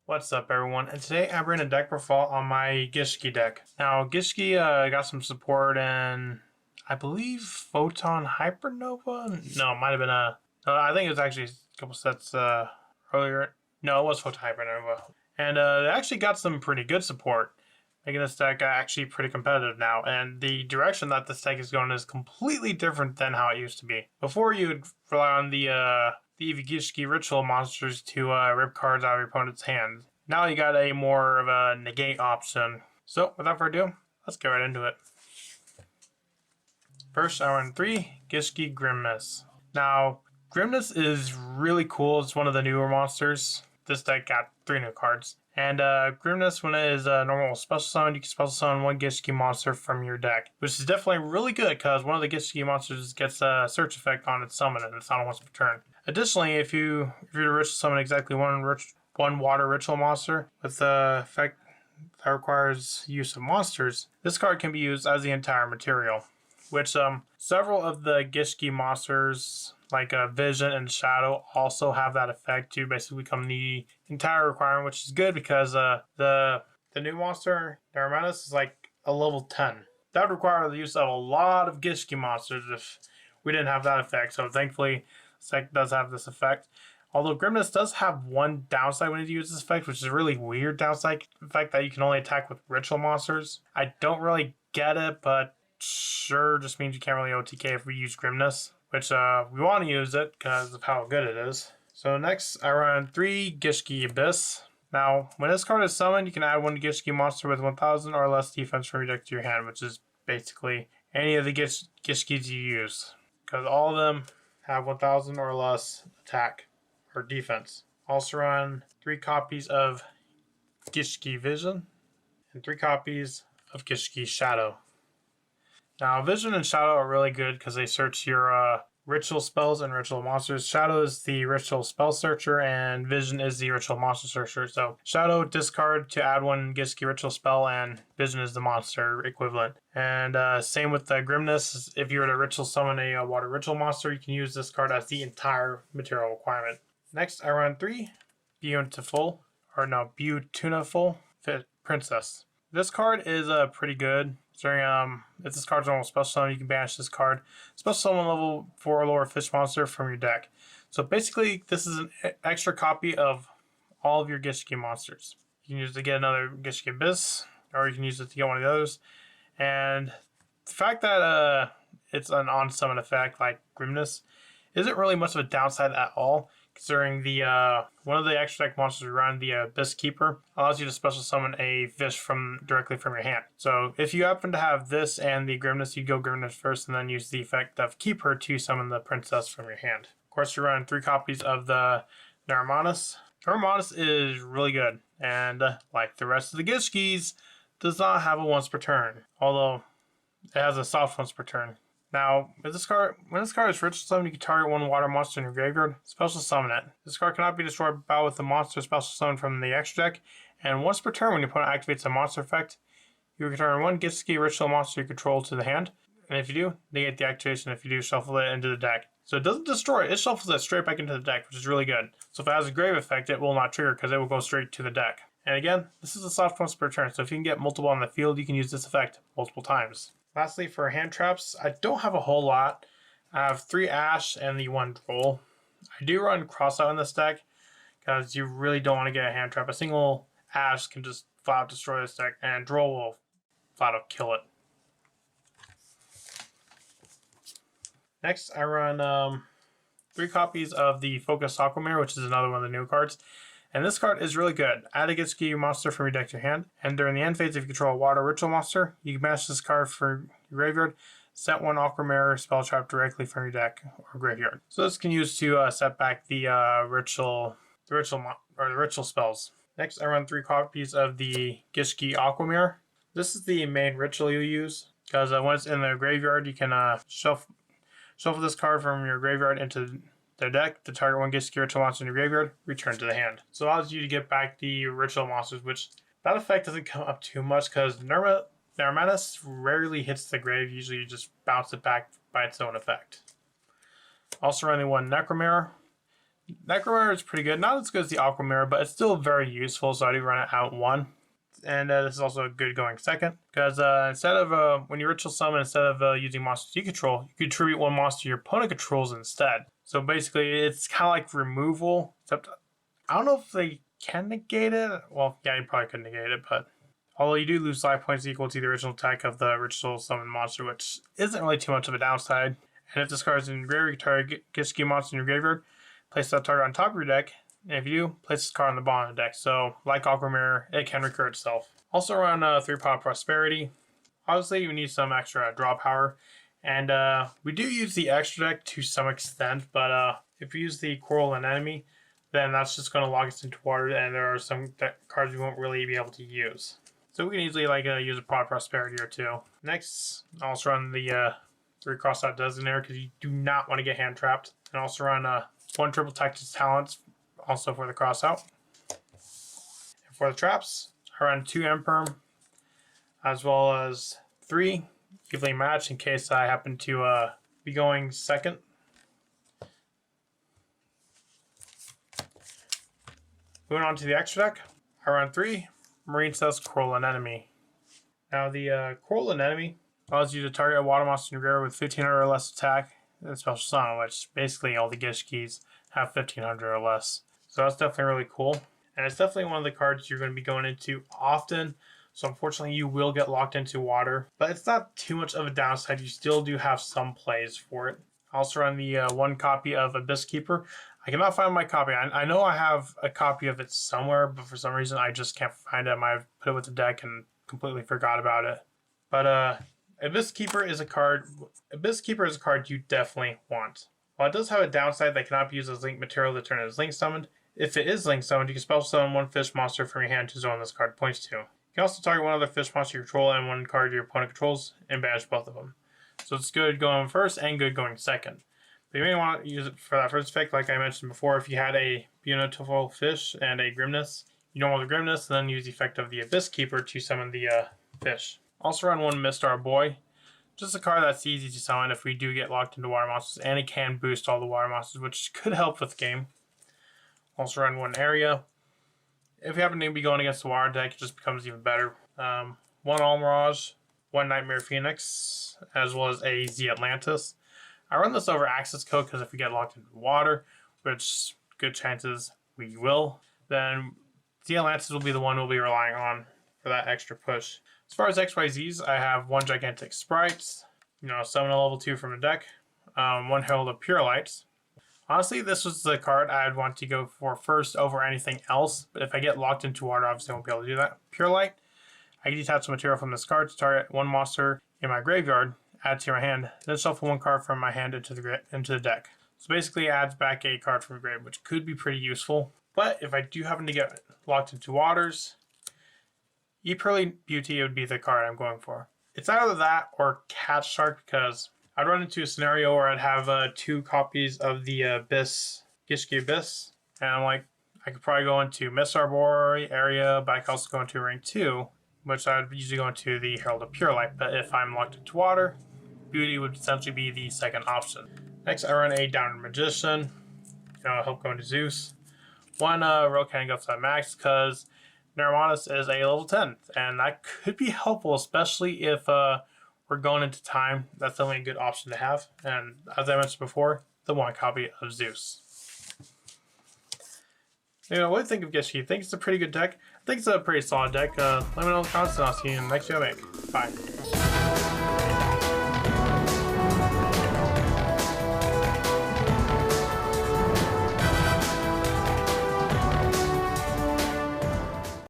What's up, everyone? And today I bring a deck profile on my Gishki deck. Now, Gishki got some support in, I believe, Photon Hypernova? No, it might have been no, I think it was actually a couple sets earlier. No, it was Photon Hypernova. And they actually got some pretty good support, making this deck actually pretty competitive now. And the direction that this deck is going is completely different than how it used to be. Before, you'd rely on the Gishki ritual monsters to rip cards out of your opponent's hand. Now you got a more of a negate option. So without further ado, let's get right into it. First, I run 3 Gishki Grimness. Now, Grimness is really cool. It's one of the newer monsters. This deck got 3 new cards. And Grimness, when it is a normal special summon, you can special summon 1 Gishki monster from your deck, which is definitely really good because one of the Gishki monsters gets a search effect on its summon and it's on once per turn. Additionally, if you're to ritual summon exactly one water ritual monster with the effect that requires use of monsters, this card can be used as the entire material, which several of the Gishki monsters like Vision and Shadow also have that effect to basically become the entire requirement, which is good because the new monster, Naramanus, is like a level 10. That would require the use of a lot of Gishki monsters if we didn't have that effect, so thankfully this deck does have this effect. Although Grimness does have one downside when you use this effect, which is a really weird downside effect that you can only attack with ritual monsters. I don't really get it, but sure, just means you can't really OTK if we use Grimness, which we want to use it because of how good it is. So next, I run 3 Gishki Abyss. Now, when this card is summoned, you can add 1 Gishki monster with 1000 or less defense from your deck to your hand, which is basically any of the Gishkis you use, because all of them have 1000 or less attack or defense. Also run 3 copies of Gishki Vision and 3 copies of Gishki Shadow. Now, Vision and Shadow are really good because they search your ritual spells and ritual monsters. Shadow is the ritual spell searcher and Vision is the ritual monster searcher. So Shadow, discard to add 1 Gishki ritual spell, and Vision is the monster equivalent. And same with the Grimness. If you were to ritual summon a water ritual monster, you can use this card as the entire material requirement. Next, I run 3 Beautiful Princess. This card is pretty good. If this card's normal special summon, you can banish this card. Special summon level 4 or lower fish monster from your deck. So basically, this is an extra copy of all of your Gishki monsters. You can use it to get another Gishki Abyss, or you can use it to get one of the others. And the fact that it's an on-summon effect like Grimness isn't really much of a downside at all, considering the one of the extra deck monsters we run, the Abyss Keeper, allows you to special summon a fish directly from your hand. So if you happen to have this and the Grimness, you go Grimness first and then use the effect of Keeper to summon the princess from your hand. Of course, you run 3 copies of the Naramanus. Naramanus is really good, and like the rest of the Gishkis, does not have a once per turn, although it has a soft once per turn. Now, when this card is ritual summoned, you can target 1 water monster in your graveyard, special summon it. This card cannot be destroyed by with a monster special summon from the extra deck, and once per turn when your opponent activates a monster effect, you return 1 Gishki ritual monster you control to the hand, and if you do, negate the activation. If you do, shuffle it into the deck. So it doesn't destroy it, it shuffles it straight back into the deck, which is really good. So if it has a grave effect, it will not trigger because it will go straight to the deck. And again, this is a soft once per turn, so if you can get multiple on the field, you can use this effect multiple times. Lastly, for hand traps, I don't have a whole lot. I have 3 Ash and the 1 Droll. I do run Crossout in this deck because you really don't want to get a hand trap. A single Ash can just flat out destroy this deck, and Droll will flat out kill it. Next, I run 3 copies of the Focus Aquamarine, which is another one of the new cards. And this card is really good. Add a Gishki monster from your deck to your hand, and during the end phase, if you control a water ritual monster, you can banish this card from your graveyard, set 1 Aquamarine spell trap directly from your deck or graveyard. So this can use to set back the ritual spells. Next, I run 3 copies of the Gishki Aquamarine. This is the main ritual you use, because when it's in the graveyard, you can shuffle this card from your graveyard into their deck to target 1 Gishki ritual monster in your graveyard, return to the hand. So it allows you to get back the ritual monsters, which that effect doesn't come up too much because Naramanus rarely hits the grave. Usually you just bounce it back by its own effect. Also running 1 Necromare. Necromire is pretty good. Not as good as the Aqua Mirror, but it's still very useful, so I do run it out 1. And this is also a good going second, because instead of, when you ritual summon, instead of using monsters you control, you can tribute one monster your opponent controls instead. So basically, it's kind of like removal, except I don't know if they can negate it. Well, yeah, you probably could negate it, but although you do lose life points equal to the original attack of the ritual summon monster, which isn't really too much of a downside. And if this card is in your graveyard, you target Gishki monster in your graveyard, place that target on top of your deck. And if you do, place this card on the bottom of the deck. So, like Aqua Mirror, it can recur itself. Also run 3-Pot Prosperity. Obviously, you need some extra draw power. And we do use the extra deck to some extent, but if you use the Coral Anemone, then that's just going to lock us into water, and there are some cards we won't really be able to use. So we can easily use a Pot Prosperity or 2. Next, I'll also run the 3 cross-out Designator, because you do not want to get hand trapped. And also run 1 triple Tactics Talents, also for the cross-out. And for the traps, I run 2 Imperm, as well as 3 evenly matched in case I happen to be going second. Moving on to the extra deck, I run 3 Marine Cess Coral Anemone. Now the Coral Anemone allows you to target a water monster in your graveyard with 1500 or less attack and special summon, which basically all the Gishkis have 1500 or less. So that's definitely really cool. And it's definitely one of the cards you're going to be going into often. So unfortunately you will get locked into water. But it's not too much of a downside. You still do have some plays for it. I also run the 1 copy of Abyss Keeper. I cannot find my copy. I know I have a copy of it somewhere, but for some reason I just can't find it. I might have put it with the deck and completely forgot about it. But Abyss Keeper is a card you definitely want. While it does have a downside that cannot be used as link material to turn it as link summoned, if it is link summoned, you can special summon 1 fish monster from your hand to zone this card points to. You can also target 1 other fish monster you control and 1 card your opponent controls and banish both of them. So it's good going first and good going second. But you may want to use it for that first effect, like I mentioned before. If you had a Beautiful Fish and a Grimness, you don't want the Grimness, and then use the effect of the Abyss Keeper to summon the fish. Also run 1 Mistar Boy. Just a card that's easy to summon if we do get locked into water monsters, and it can boost all the water monsters, which could help with the game. Also run 1 Area. If you happen to be going against the water deck, it just becomes even better. 1 Almirage, 1 Nightmare Phoenix, as well as a Z Atlantis. I run this over access code because if we get locked into water, which good chances we will, then Z Atlantis will be the one we'll be relying on for that extra push. As far as XYZs, I have 1 Gigantic Spright, summon a level 2 from the deck, 1 Herald of Pure Lights. Honestly, this was the card I'd want to go for first over anything else, but if I get locked into water, obviously I won't be able to do that. Pure Light, I can detach some material from this card to target 1 monster in my graveyard, add to my hand, then shuffle 1 card from my hand into the deck. So basically it adds back a card from the grave, which could be pretty useful. But if I do happen to get locked into waters, Pearly Beauty would be the card I'm going for. It's either that or Cat Shark, because I'd run into a scenario where I'd have 2 copies of the Gishki Abyss, and I'm like, I could probably go into Miss Arbori area, but I could also go into Ring 2, which I'd usually go into the Herald of Pure Light. But if I'm locked into water, Beauty would essentially be the second option. Next, I run a Downward Magician, help go into Zeus. 1 Real Cannon Guts at max, because Neuromantis is a level 10, and that could be helpful, especially if we're going into time. That's definitely a good option to have. And as I mentioned before, the 1 copy of Zeus. What do you think of Gishki? I think it's a pretty good deck. I think it's a pretty solid deck. Let me know in the comments, and I'll see you in the next video I make. Bye.